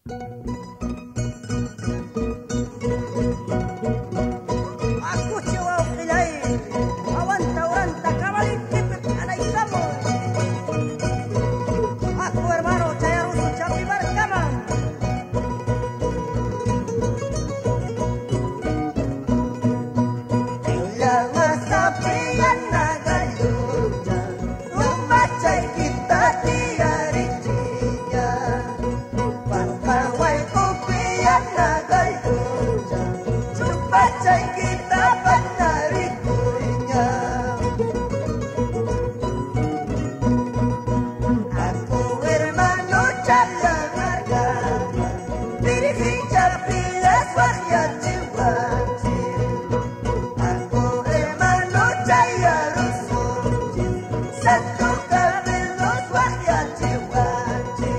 Aku cewa kilai, awan tauran tak kamali kipit anai kamu. Aku hermano caya rusuh capi berkaman. Ulama sapian nagayuja, lumacay kita diarijinya. Pangkaway kupian nagayuja, lumacay kita panarikunya. Aku hermano caya margana, dirigin capilas wahyat jiwaji. Aku hermano caya rusuh, satu kabilos wahyat jiwaji.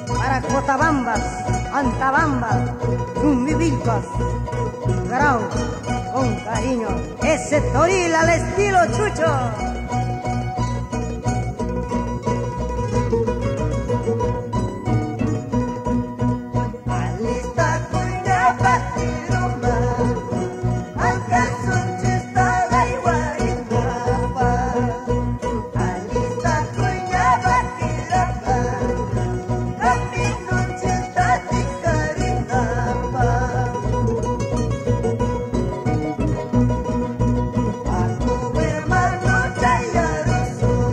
Para Cotabambas, Antabamba, Zumbivilcos, Grau, con cariño, ese toril al estilo Chucho. Alista kunya pati rumah, angkat suncis talai waringapa. Alista kunya pati rumah, kami nuncis tadi karingapa. Aku hermano caya rusuh,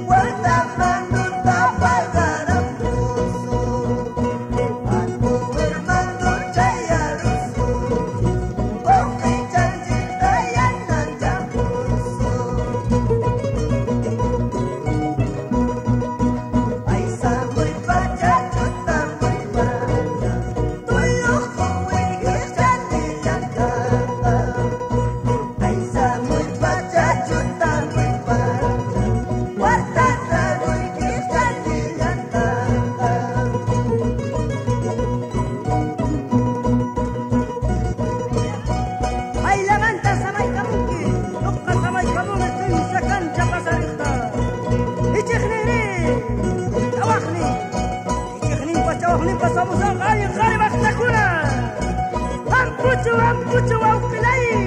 warta manut tapagarap musuh. Aku hermano caya rusuh, oke janji tayan nanjang musuh. Ay samoy baca juta moy baca, tulog kuwi hirjan nilang kata. Ay samoy baca juta moy baca, warta taroy hirjan nilang kata. Ay lamanta sa may kamuki, lukka sa may kamuki, tunsakan sa pasarita. Ichiknini, tawakni, ichiknin pa sa musang ayang kari baktakuna. Ampuchu, au kilay.